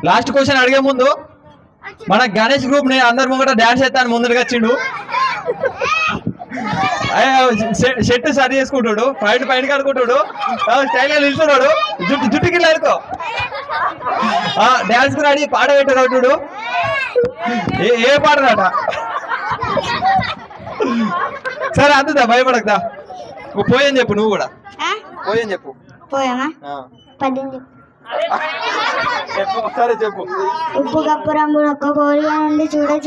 Last question అడిగే ముందు మన గణేష్ గ్రూప్ ని అందరి ముంగట డాన్స్ చేస్తాను ముందుగా వచ్చిండు. షర్ట్ సరి చేసుకుంటాడు, పైన కడుకుంటాడు, స్టైల్ గా నిలుస్తున్నాడు, జుట్టుకి వెళ్ళుకో డాన్స్ కు రెడీ, పాట పెట్టాడు. ఏ పాటరాట? సరే అందుదా, భయపడకదా. పోయని చెప్పు, నువ్వు కూడా పోయని చెప్పు. సరే చెప్పు. ఉప్పు కప్పు రంగులు ఒక్క కోరిగా నుండి చూడరు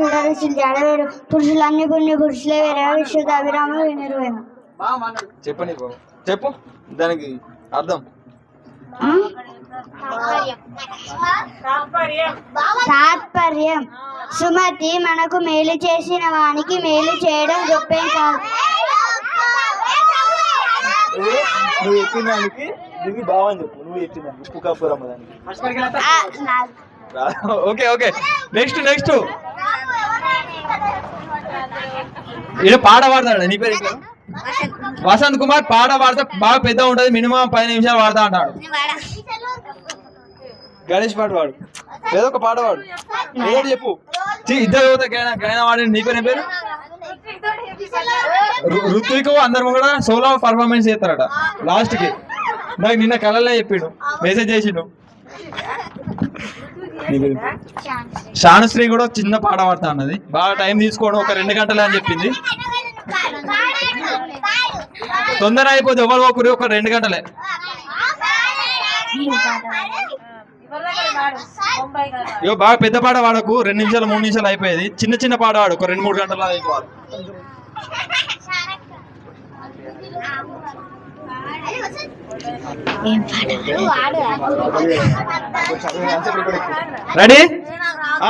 జాడవేరు పురుషులన్నీ పుణ్య పురుషులే వేరే విశ్వత అభిరాములు వినిరువేమ. చెప్పని చెప్పు దానికి అర్థం. తాత్పర్యం సుమతి మనకు మేలు చేసిన వానికి మేలు చేయడం గొప్పేం కాదు. నువ్వు చెప్పిన దానికి ఇది బావని చెప్పు. నువ్వు చెప్పిన దానికి ఉప్పు కప్పు రమ్మదానికి. ఓకే ఓకే, నెక్స్ట్ ఈయన పాట పాడతాడు. నీ పేరు వసంత్ కుమార్. పాట పాడితే బాగా పెద్ద ఉంటది, మినిమం 10 నిమిషాలు పాడతా అంటాడు. గణేష్ పాట పాడు, ఏదో ఒక పాట పాడు, ఏదో చెప్పు. ఇద్దరు గైనా వాడి. నీ పేరు ఏం పేరు? ఋత్విక్. అందరు కూడా సోలో పర్ఫార్మెన్స్ చేస్తారట లాస్ట్ కి. నాకు నిన్న కళల్లో చెప్పిండు, మెసేజ్ చేసిండు. శానుశ్రీ కూడా చిన్న పాట పాడతా అన్నది. బాగా టైం తీసుకోవడం, ఒక 2 గంటలే అని చెప్పింది. తొందర అయిపోతే ఎవరు ఒకరు, ఒక 2 గంటలే. ఇగో బాగా పెద్ద పాట వాడకు, 2 నిమిషాలు 3 నిమిషాలు అయిపోయేది. చిన్న పాట వాడు, ఒక 2-3 గంటలు అయిపోవాలి. రెడీ?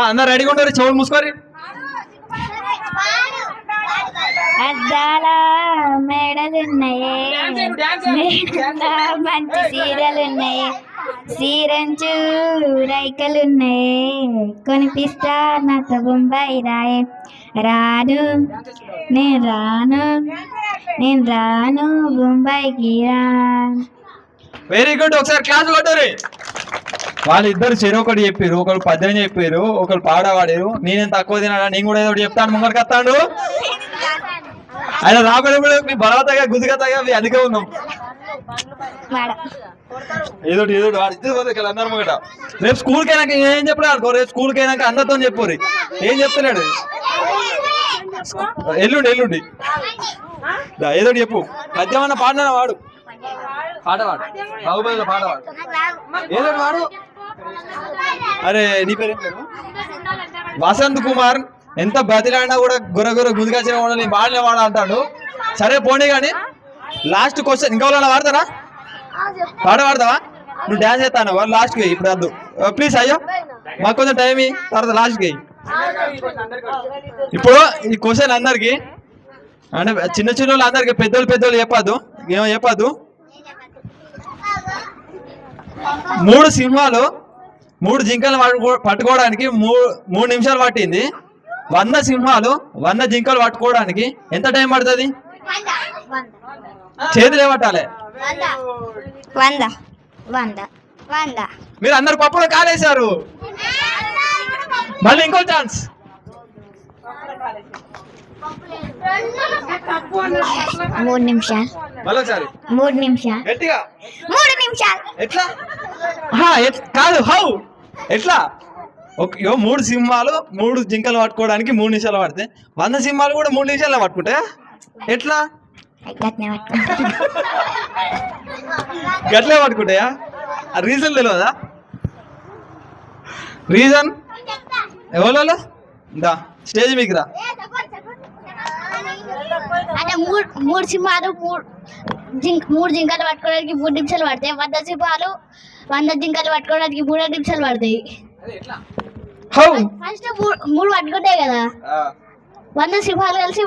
అందరు రెడీగా ఉంటారు, చెవులు మూసుకోరి. అద్దాల మెడలున్నాయే, మంచి సీరలున్నాయి, సీరంచు రైకలున్నాయే, కొనిపిస్తా నాతో బొంబాయి రాయే. నేను రాను బొంబాయికి రా. వెరీ గుడ్, ఒకసారి క్లాస్ కొట్టారు. వాళ్ళిద్దరు చెరొకటి చెప్పారు, ఒకరు 18 చెప్పారు, ఒకరు పాట పాడారు. నేనేం తక్కువ తినాడా, నేను కూడా ఏదో చెప్తాను, ముంగడికి వస్తాడు. ఆయన రాబడి కూడా మీ బలవతగా గుదిగతగా మీ అధిక ఉన్నాం. ఏదో అందరు ముంగట. రేపు స్కూల్కి అయినాక ఏం చెప్పలేదు అనుకో, రేపు స్కూల్కి అయినాక అందరితో చెప్పు. ఏం చెప్తున్నాడు? ఎల్లుండి ఏదో చెప్పు. మధ్యమన్న పాడినా వాడు, పాట పాడు, బాహుబలిలో పాట పాడు, ఏదో వాడు. అరే నీ పేరు? వసంత్ కుమార్. ఎంత బతిలాడినా కూడా గుర్ర గుదిగాచిన వాడు, నేను పాడిన వాడు అంటాడు. సరే పోనీ కానీ లాస్ట్ క్వశ్చన్. ఇంకా వాళ్ళ వాడతారా? పాట పాడతావా? నువ్వు డాన్స్ చేస్తాను లాస్ట్కి. ఇప్పుడు వద్దు ప్లీజ్, అయ్యో మాకు కొంచెం టైం ఇ, తర్వాత లాస్ట్కి. ఇప్పుడు ఈ క్వశ్చన్ అందరికి అంటే చిన్న వాళ్ళు అందరికి, పెద్దోళ్ళు చెప్పద్దు, ఏమో చెప్పద్దు. 3 సింహాలు 3 జింకలు పట్టుకోవడానికి 3 నిమిషాలు పట్టింది. 100 సింహాలు 100 జింకలు పట్టుకోవడానికి ఎంత టైం పడుతుంది? చేతులే పట్టాలి. 100. మీరు అందరు పప్పులో కాలేశారు. మళ్ళీ ఇంకో ఛాన్స్. 3 నిమిషాలు. మళ్ళొకసారి 3 నిమిషాలు. గట్టిగా 3 నిమిషాలు. ఎట్లా? కాదు, హౌ ఎట్లా? 3 సింహాలు 3 జింకలు పట్టుకోవడానికి 3 నిమిషాలు పడితే 100 సింహాలు కూడా 3 నిమిషాలు పట్టుకుంటే ఎట్లా? గట్లే పట్టుకుంటాయా? రీజన్ తెలియదా? రీజన్ ఎవరు? దా స్టేజ్ మీకు రా. అంటే 3 సింహాలు 3 జింకలు పట్టుకోవడానికి 3 నిమిషాలు పడతాయి. 100 సింహాలు 100 జింకలు పట్టుకోవడానికి 3 నిమిషాలు పడతాయి. ఫస్ట్ 3 పట్టుకుంటాయి కదా, 100 సింహాలు కలిసి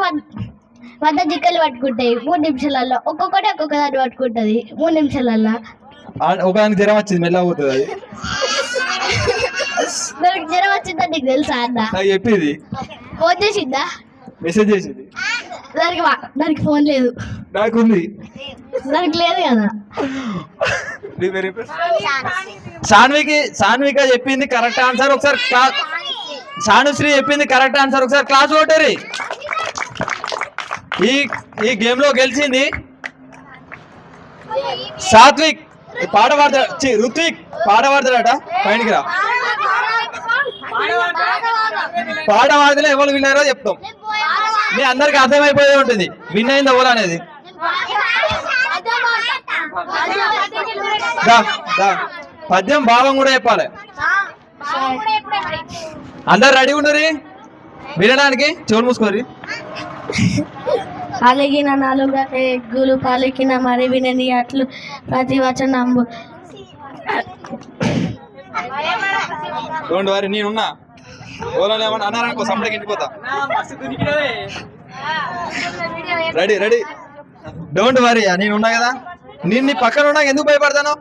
100 జింకలు పట్టుకుంటాయి 3 నిమిషాలలో. ఒక్కొక్కటి ఒక్కొక్కదాన్ని పట్టుకుంటది 3 నిమిషాలలో. ఒకదానికి జ్వరం వచ్చింది, మెల్ల పోతుంది అది. నాకు జ్వరం వచ్చిందని నీకు తెలుసా అన్న? చెప్పింది, ఫోన్ చేసిందా? మెసేజ్ చేసింది. దానికి ఫోన్ లేదు, నాకు ఉంది, దానికి లేదు కదా. నీ పేరు సాన్విక చెప్పింది కరెక్ట్ ఆన్సర్. ఒకసారి సానుశ్రీ చెప్పింది కరెక్ట్ ఆన్సర్. ఒకసారి క్లాస్ కొట్టరి. ఈ గేమ్ లో గెలిచింది సాత్విక్. పాట పాడతాడు, రుత్విక్ పాట పాడతాడట. పైనకి రా. పాట పాడితే ఎవరు విన్నారో చెప్తాం. మీ అందరికి అర్థమైపోయే ఉంటుంది విన్ అయింది ఎవరు అనేది. పద్యం భావం కూడా చెప్పాలి. అందరు రెడీ ఉండరు వినడానికి. చెవులు మూసుకోరి. అలిగిన నాలుగు ఎగ్గులు పలికిన మరి వినని అట్లు ప్రతి వచనంబు. డోంట్ వరీ, నేనున్నా. ఓలో ఏమన్నా అన్నారనుకో సంపడికి ఇంటిపోతా. రెడీ. డోంట్ వరీ, నేనున్నా కదా. నీ పక్కన ఉన్నా ఎందుకు భయపడతాను?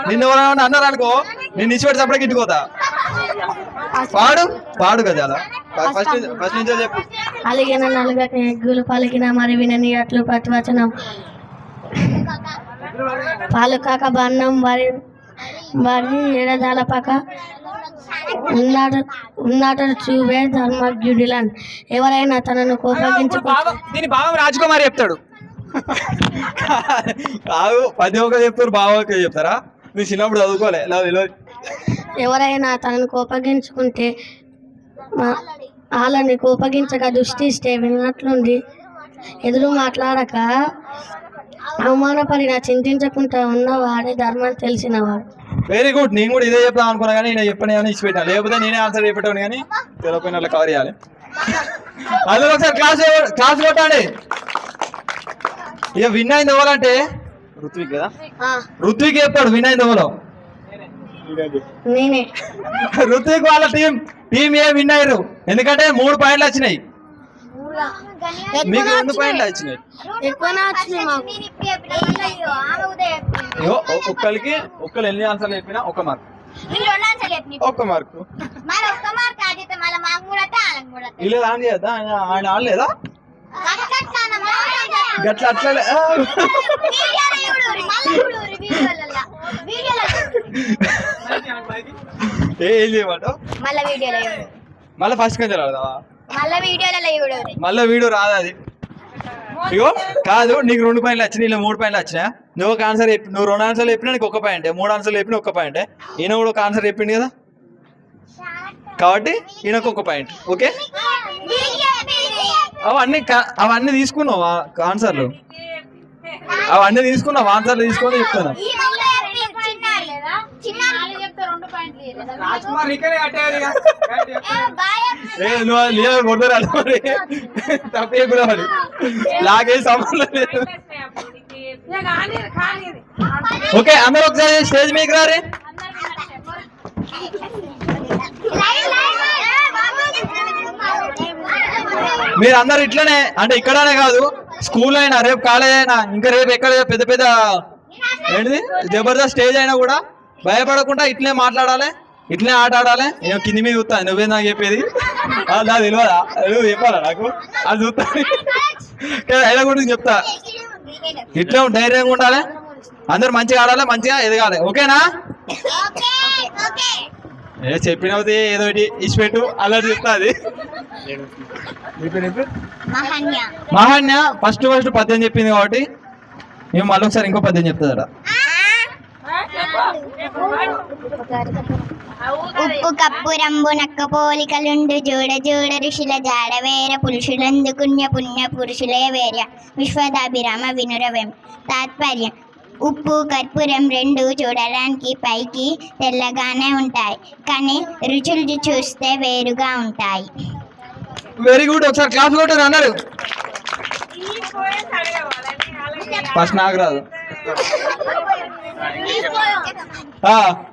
నిన్ను ఎవరైనా అన్నారు అనుకో, నేను ఇచ్చిపెట్టి సంపడికి ఇంటిపోతా. పాడు కదా అలా. ఫస్ట్ నుంచో చెప్పు. అలిగిన నాలుగు ఎగ్గులు పలికిన మరి వినని అట్లు ప్రతి వచనం. పాలు కాక బన్నం వరి ఎడదాల పక్క ఉన్నాడు చూవే ధర్మజ్ఞుడిలాన్. ఎవరైనా తనను కోపగించుకో. దీని భావం రాజకుమారి చెప్తాడు. పది ఒక చెప్తారు, బావ ఒక చెప్తారా? నువ్వు చిన్నప్పుడు చదువుకోలే. ఎవరైనా తనను కోపగించుకుంటే వాళ్ళని కోపగించక దృష్టిస్తే విన్నట్లుండి ఎదురు మాట్లాడక అవమానపడిన చింతించకుండా ఉన్నవాడే ధర్మం తెలిసినవాడు. Very good. నేను కూడా ఇదే చెప్తాను అనుకున్నా కానీ నేను చెప్పని కానీ ఇచ్చి పెట్టాను. లేకపోతే నేనే ఆన్సర్ చెప్పేటాను కానీ తెలియపోయిన వాళ్ళు కవర్ చేయాలి. అందులో ఒకసారి క్లాస్ కొట్టండి. ఇక విన్ అయింది ఎవరంటే రుత్విక్ కదా. రుత్విక్ చెప్పాడు విన్ అయింది ఎవరో. నేనే. రుత్విక్ వాళ్ళ టీం ఏ విన్ అయ్యారు. ఎందుకంటే 3 పాయింట్లు వచ్చినాయి. మీకు 2 పాయింట్లు వచ్చినాయి. ఒక్కరు ఎన్ని ఆన్సర్లు చెప్పినా 1 మార్క్. 1 మార్కు ఇలా ఆన్ చేయద్దా? ఆయన ఆడలేదా? గట్లా అట్లా ఏం చేయమంటావు? మళ్ళీ ఫస్ట్ కొంచెం రాదా? మళ్ళీ వీడియో రాదా? అది ఇగో కాదు. నీకు 2 పాయింట్లు వచ్చినాయి, ఇలా 3 పాయింట్లు వచ్చినా. నువ్వు ఒక ఆన్సర్ చెప్పి, నువ్వు 2 ఆన్సర్లు చెప్పినా నీకు 1 పాయింట్. 3 ఆన్సర్లు చెప్పిన 1 పాయింట్. ఈయన కూడా ఒక ఆన్సర్ చెప్పింది కదా, కాబట్టి ఈయనకు 1 పాయింట్. ఓకే, అవన్నీ తీసుకున్నావు ఆన్సర్లు. అవన్నీ తీసుకున్నావు ఆన్సర్లు తీసుకొని చెప్తాను. తప్పే కూడా మరి లాగే సంబంధం లేదు. ఓకే, అందరూ ఒకసారి స్టేజ్ మీకు రారే. మీరు అందరు ఇట్లనే అంటే ఇక్కడనే కాదు, స్కూల్ అయినా, రేపు కాలేజ్ అయినా, ఇంకా రేపు ఎక్కడ పెద్ద పెద్ద ఏంటిది జబర్దస్త్ స్టేజ్ అయినా కూడా భయపడకుండా ఇట్లే మాట్లాడాలి, ఇట్లే ఆట ఆడాలి. నేను కింది మీద చూస్తా. నువ్వే నాకు చెప్పేది నాకు తెలియదా? నువ్వు చెప్పాలా నాకు? అది చూస్తా. అయినా కూడా చెప్తా. ఇట్లా ధైర్యంగా ఉండాలి, అందరు మంచిగా ఆడాలి, మంచిగా ఎదగాలి. ఓకేనా? చెప్పినవుతే ఏదో ఇచ్చిపెట్టు అలా చెప్తా. అది మహాన్య ఫస్ట్ పద్యం చెప్పింది కాబట్టి మేము మళ్ళీ ఒకసారి ఇంకో పద్యం చెప్తాదట. ఉప్పు కప్పు రంబు నక్క పోలికలుండు జోడ జోడ ఋషుల జాడ వేర పురుషులందుకున్య పుణ్య పురుషులే వేర్య విశ్వదాభిరామ వినురవేం. తాత్పర్యం: ఉప్పు కర్పూరం 2 చూడడానికి పైకి తెల్లగానే ఉంటాయి, కానీ రుచులు చూస్తే వేరుగా ఉంటాయి. Very good. ఒకసారి క్లాస్ కొట్టారు అన్నారు. ఫస్ట్ నాకు రాదు.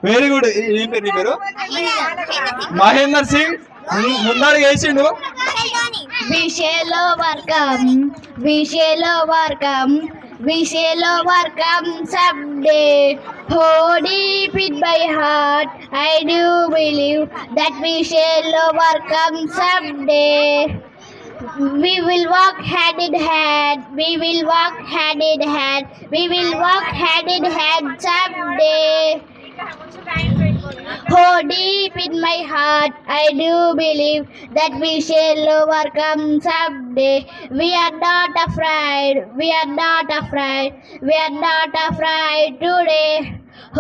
Very good. ఏం పేరు నీ పేరు? మహేందర్ సింగ్. ముందర వేసిండు. విషయలో వర్కం someday. Hold it by heart. I do believe that we shall overcome someday. We will walk hand in hand. We will walk hand in hand. We will walk hand in hand someday. Oh, deep in my heart, I do believe that we shall overcome someday. We are not afraid, we are not afraid, we are not afraid today.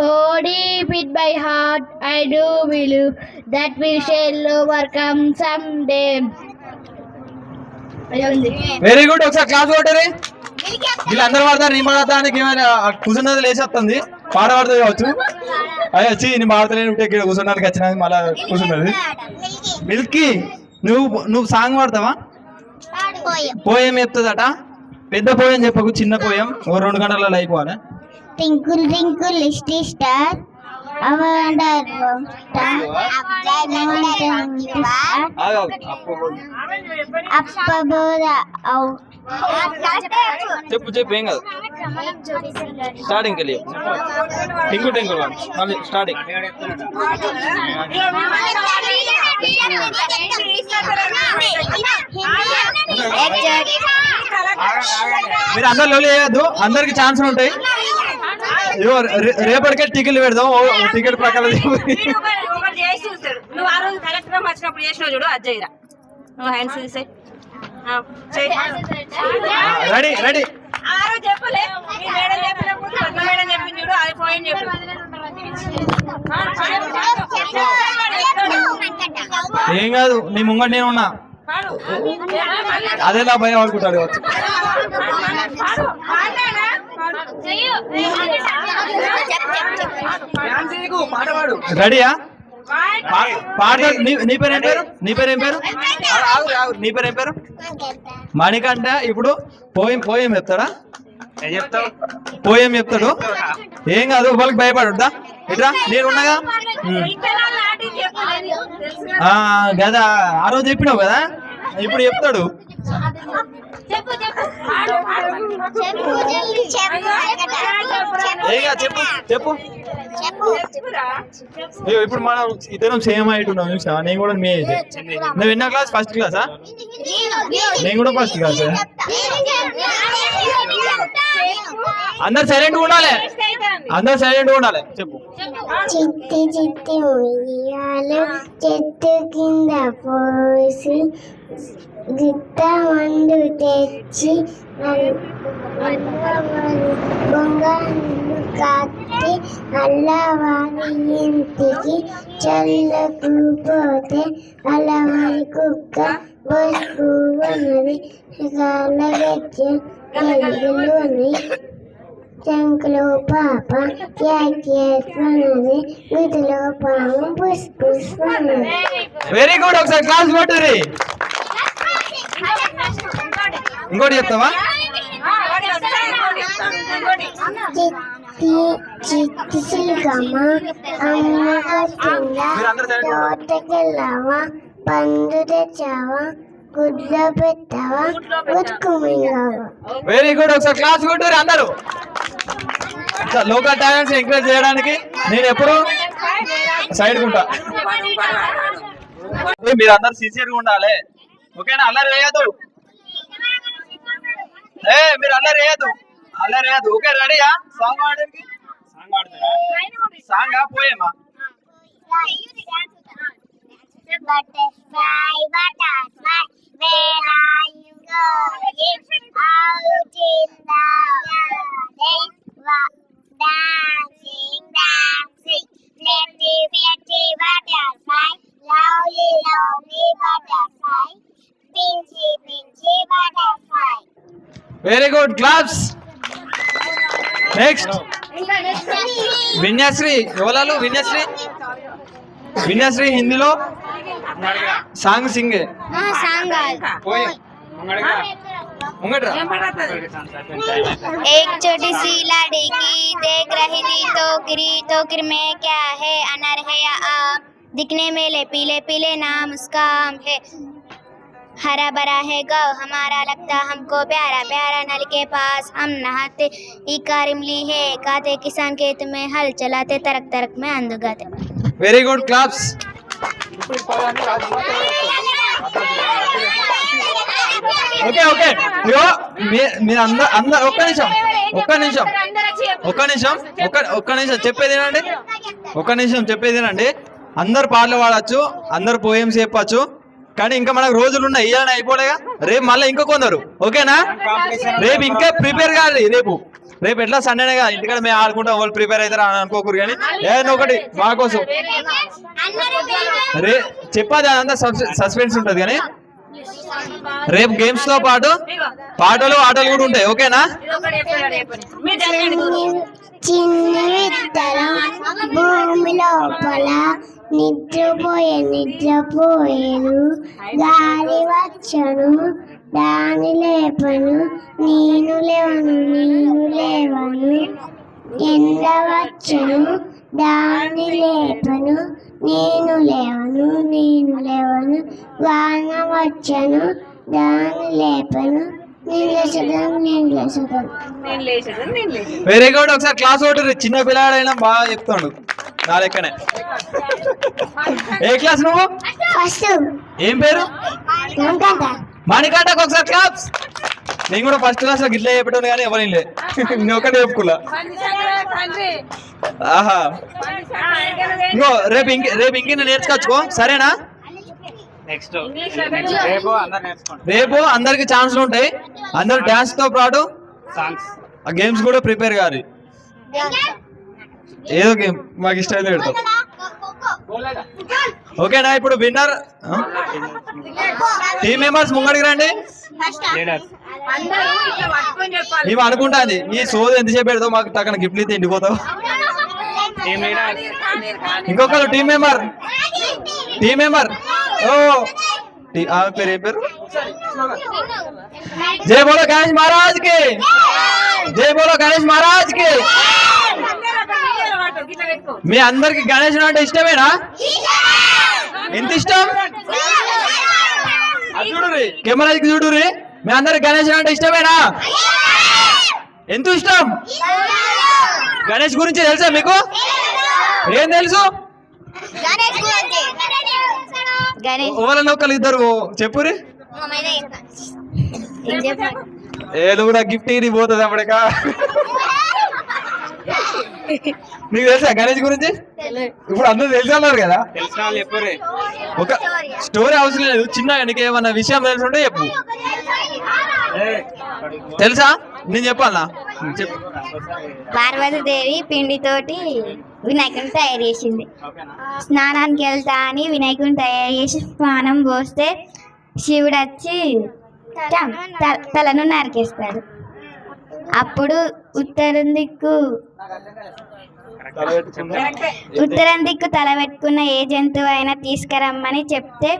Oh, deep in my heart, I do believe that we shall overcome someday. Very good. ఒకసారి class కొట్టరే. వీళ్ళందరూ పడతారు, నీ పడతానికి ఏమైనా కూర్చున్నది లేచేస్తుంది, పాట పడుతుంది కావచ్చు. అయ్యి వచ్చి నీ పాడతలేని ఉంటే ఇక్కడ కూర్చున్నానికి వచ్చినది మళ్ళీ కూర్చున్నది. మిల్కీ, నువ్వు సాంగ్ పాడతావా? పోయం చెప్తుందట. పెద్ద పోయం చెప్పకు, చిన్న పోయం. ఓ 2 గంటలలో అయిపోవాలి. Twinkle twinkle little star, I wonder up above the చెప్పు చెప్పు, ఏం కాదు. స్టార్టింగ్ వెళ్ళి టింకుల్ టింకుల్ మళ్ళీ స్టార్టింగ్. మీరు అందరు లోలి చేయొద్దు, అందరికి ఛాన్స్ ఉంటాయి. రేపటికే టికెట్లు పెడదాం, టికెట్ ప్రకారం. నువ్వు ఆ రోజు కలెక్టర్ వచ్చినప్పుడు చేసినావు చూడు, అది చేయరా. నువ్వు హ్యాండ్స్ తీసే రెడీ రెడీ. ఆ రోజు చెప్పలే, మీ మేడం చెప్పినప్పుడు కొత్త మేడం చెప్పింది చూడు, అది పోయింది చెప్పు. ఏం కాదు, నీ ముంగట నేను ఉన్నా. అదే నా భయం అనుకుంటాడు కావచ్చు. రెడీయా? పాట. నీ పేరు ఏం పేరు? నీ పేరు ఏం పేరు? నీ పేరు ఏం పేరు? మణికంఠ. ఇప్పుడు పోయం చెప్తాడా? పోయం చెప్తాడు. ఏం కాదు, వాళ్ళకి భయపడుద్దా? ఇట్రా, నేను ఉన్నాగా కదా. ఆ రోజు చెప్పినావు కదా, ఇప్పుడు చెప్తాడు. చెప్పు చెప్పు. ఇప్పుడు మనం ఇద్దరం సేమ్ హైట్ ఉన్నాం చూసా. నేను కూడా మీ ఏజ్. నువ్వు ఎన్నో క్లాస్? ఫస్ట్ క్లాసా? నేను కూడా ఫస్ట్ క్లాస్. అందరు సైలెంట్ ఉండాలి, అందరు సైలెంట్ ఉండాలి. చెప్పు. చిట్టి చిట్టి ఉయ్యాలు చెట్టు కింద పోసి గిట్ట మందు తెచ్చి బొంగను కట్టి అల్లవారి ఇంటికి చల్లకు పోతే అల్లవారి కుక్క బస్సు ఉన్నది కాలగెచ్చి ఎలుగులోని చంకులో పాప క్యాకేస్తున్నది వీటిలో పాము పుస్ పుస్ ఉన్నది. Very good. ఒకసారి క్లాస్ కొట్టుర్రి. ఇంకోటి చెప్తావా? చిట్టి సిలికమ్మ అమ్మ తోటకెళ్ళావా, పండు తెచ్చావా, గుడ్ల పెట్టావా, గుట్టుకుమింగావా. Very good. ఒకసారి క్లాస్ కొట్టుర్రి అందరూ. లోకల్ టాలెంట్స్ ఎంకరేజ్ చేయడానికి నేను ఎప్పుడు సైడ్ ఉంటా. మీరు అందరు సిన్సియర్గా ఉండాలి, ఓకేనా? అల్లరి వేయద్దు. మీరు అల్లరి వేయద్దు, అల్లరి వేయద్దు. ఓకే, రెడీయా? సాంగ్ పాడడానికి. సాంగ్ పాడతారా? సాంగ్ పోయేమా? Butterfly, butterfly, where are you going? Out in the garden, dancing, dancing. Pretty, pretty butterfly, lovely, lovely butterfly, pinchy, pinchy butterfly. Very good. Claps. Next Vinyashri. ఎవరు? విన్యాశ్రీ. విన్యాశ్రీ హిందీలో సాంగ్ సింగ్. एक छोटी सी लड़की देख रही थी टोकरी में क्या है, अनार है या आम, दिखने में ले पीले पीले नाम उसका आम है, हरा भरा है गौ हमारा लगता हमको प्यारा प्यारा, नल के पास हम नहाते इकार इमली है, खाते किसान खेत में हल चलाते, तरक तरक में अंध गाते. Very good. Claps. Okay okay. మీరు అందరు ఒక్క నిమిషం చెప్పేది ఏంటంటే ఒక నిమిషం చెప్పేదేనండి, అందరు పాటలు పాడచ్చు, అందరు పోయమ్స్ చెప్పచ్చు, కానీ ఇంకా మనకు రోజులు ఉన్నాయి, ఇయ్యాలని అయిపోలేగా. రేపు మళ్ళీ ఇంకో కొందరు, ఓకేనా? రేపు ఇంకా ప్రిపేర్ కాదు. రేపు ఎట్లా సండేనేగా, ఇంటికాడ మేము ఆడుకుంటాం, వాళ్ళు ప్రిపేర్ అవుతారా అని అనుకోకూరు, కానీ ఏదైనా ఒకటి మా కోసం చెప్పాది, అదంతా సస్పెన్స్ ఉంటుంది. కానీ రేపు గేమ్స్ తో పాటు పాటలు ఆటలు కూడా ఉంటాయి, ఓకేనా? చిన్ని విత్తనం భూమి లోపల నిద్రపోయేను, గాలి వచ్చను దాని లేపను, నేను లేవను, ఎండ వచ్చను దాన్ని లేపను, నేను లేవను, వాన వచ్చను దాన్ని లేపను, నేను లేచదు. Very good. ఒకసారి క్లాస్ ఒకటి చిన్న పిల్లాడైనా బాగా చెప్తాడు నా లెక్కనే. ఏ క్లాస్ నువ్వు? ఫస్ట్. ఏం పేరు? మణికంటకు ఒకసారి క్లాప్స్. నేను కూడా ఫస్ట్ క్లాస్ లో గిట్లా చెప్పాను, కానీ ఎవరి నేను ఒకటే చెప్పుకున్నా. ఆహా, ఇంకో రేపు ఇంకేనా నేర్చుకోవచ్చుకో, సరేనా? రేపు అందరికి ఛాన్స్లు ఉంటాయి, అందరు డాన్స్ తో పాటు గేమ్స్ కూడా ప్రిపేర్ కాదు. ఏదో గేమ్ మాకు ఇష్టం పెడతాం, ఓకేనా? ఇప్పుడు విన్నర్ టీమ్ మెంబర్స్ ముంగడికి రండి. మేము అనుకుంటాంది ఈ సోది ఎంతసేపు పెడతావు, మాకు తగ్గ గిఫ్ట్లు అయితే ఇంటిపోతావు. ఇంకొకరు టీమ్ మెంబర్ ఓ పేరు ఏం పేరు? జై బోలో గణేష్ మహారాజ్ కి, జై బోలో గణేష్ మహారాజ్ కి. మీ అందరికి గణేష్ అంటే ఇష్టమేనా? ఎంత ఇష్టం? చూడురి, కెమెరాకి చూడురి. మీ అందరికి గణేష్ అంటే ఇష్టమేనా? ఎంత ఇష్టం? గణేష్ గురించి తెలుసా మీకు? ఏం తెలుసు? ఎవరన్నా ఒకళ్ళు ఇద్దరు చెప్పురి. ఏదో కూడా గిఫ్ట్ ఇది పోతుంది అప్పటికా. నీకు తెలుసా గణేష్ గురించి? ఇప్పుడు అందరూ తెలుసున్నారు కదా, ఒక స్టోరీ అవసరం లేదు, చిన్న నీకు ఏమన్నా విషయం తెలుసుంటే చెప్పు. తెలుసా? నేను చెప్పాలా? చెప్పు. పార్వతీదేవి పిండితోటి వినాయకుని తయారు చేసింది. స్నానానికి వెళ్తా అని వినాయకుని తయారు చేసి స్నానం పోస్తే శివుడు వచ్చి తలను నరికేస్తాడు. అప్పుడు ఉత్తరం దిక్కు తల పెట్టుకున్న ఏ జంతువు అయినా తీసుకురమ్మని చెప్తే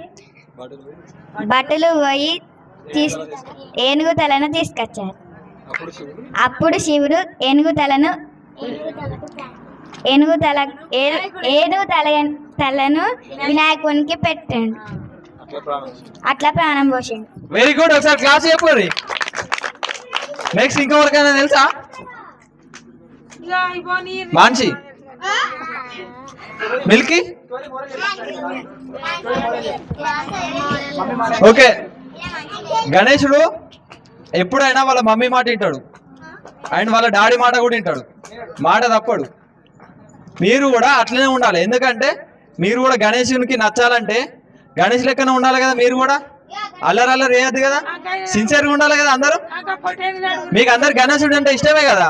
బట్టలు పోయి ఏనుగు తలను తీసుకొచ్చారు. అప్పుడు శివుడు ఏనుగు తలను వినాయకునికి పెట్టాడు. అట్లా ప్రాణం పోసిండు. Very good. ఒకసారి క్లాస్ చెప్పండి. నెక్స్ట్ ఇంకొకరికైనా తెలుసా? Mansi, Milky, okay. గణేశుడు ఎప్పుడైనా వాళ్ళ మమ్మీ మాట వింటాడు, ఆయన వాళ్ళ డాడీ మాట కూడా వింటాడు, మాట తప్పడు. మీరు కూడా అట్లనే ఉండాలి, ఎందుకంటే మీరు కూడా గణేశునికి నచ్చాలంటే గణేష్ లెక్కనే ఉండాలి కదా. మీరు కూడా అల్లరి వేయద్దు కదా, సిన్సియర్గా ఉండాలి కదా అందరూ. మీకు అందరు గణేశుడు అంటే ఇష్టమే కదా,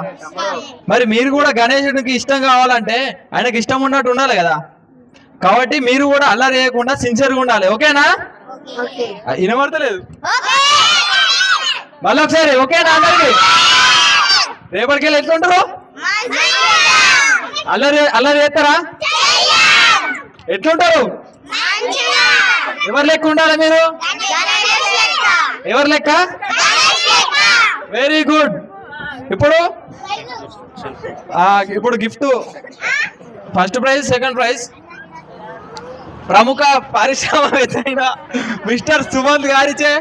మరి మీరు కూడా గణేశుడికి ఇష్టం కావాలంటే ఆయనకి ఇష్టం ఉన్నట్టు ఉండాలి కదా. కాబట్టి మీరు కూడా అల్లరి వేయకుండా సిన్సియర్గా ఉండాలి, ఓకేనా? వినబడతలేదు, మళ్ళీ ఒకసారి ఓకేనా అందరికి? రేపటికెళ్ళి ఎట్లుంటారు? అల్లరి చేస్తారా? ఎట్లుంటారు? ఎవరి లెక్క ఉండాలి మీరు? ఎవరి లెక్క? Very good. ఇప్పుడు gift first prize, second prize ప్రముఖ పారిశ్రామికవేత్త అయిన మిస్టర్ సుమంత్ గారిచే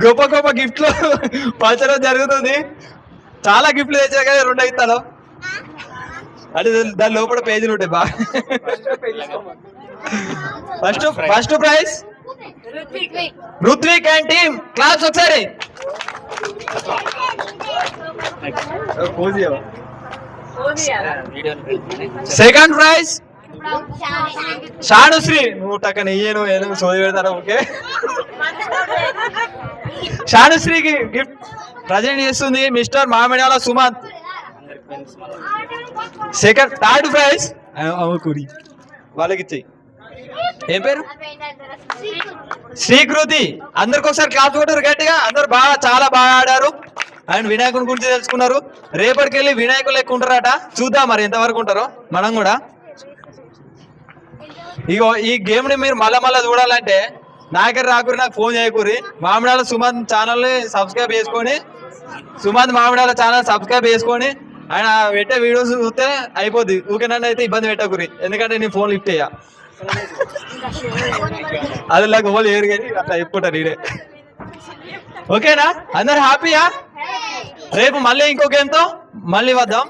గొప్ప గొప్ప గిఫ్ట్లు పంచడం జరుగుతుంది. చాలా గిఫ్ట్లు తెచ్చారు కదా, 2 ఇస్తాను అంటే దాని లోపల పేజీలు ఉంటాయి బాగా. First prize Ruthvik and team. Claps ఒకసారి. Second prize Shanushri. నువ్వు టక్క నెయ్యను ఏదో సోది పెడతారా? ఓకే, షానుశ్రీకి గిఫ్ట్ ప్రజెంట్ చేస్తుంది mister Mamidala Sumanth. Third prize కురి వాళ్ళకి ఇచ్చేయి. ఏం పేరు? శ్రీకృతి. అందరికి ఒకసారి క్లాస్ కొట్టారు గట్టిగా. అందరు బాగా చాలా బాగా ఆడారు అండ్ వినాయకుని గురించి తెలుసుకున్నారు. రేపటికి వెళ్ళి వినాయకులు ఎక్కువ ఉంటారట. చూద్దాం మరి ఎంతవరకు ఉంటారో మనం కూడా. ఇగో ఈ గేమ్ ని మీరు మళ్ళా చూడాలంటే నాకర్ రాకూరి నాకు ఫోన్ చేయకూరి. మామిడాల సుమంత్ ఛానల్ ని సబ్స్క్రైబ్ చేసుకొని, సుమంత్ మామిడాల ఛానల్ సబ్స్క్రైబ్ చేసుకొని ఆయన పెట్టే వీడియోస్ చూస్తే అయిపోద్ది. ఊకే నన్ను అయితే ఇబ్బంది పెట్టకూరి, ఎందుకంటే నేను ఫోన్ లిఫ్ట్ అయ్యా. అది నాకు ఓళ్ళు ఏరు కానీ అట్లా చెప్పుకుంటారు ఇడే. ఓకేనా? అందరు హ్యాపీయా? రేపు మళ్ళీ ఇంకో గేమ్తో మళ్ళీ వద్దాం.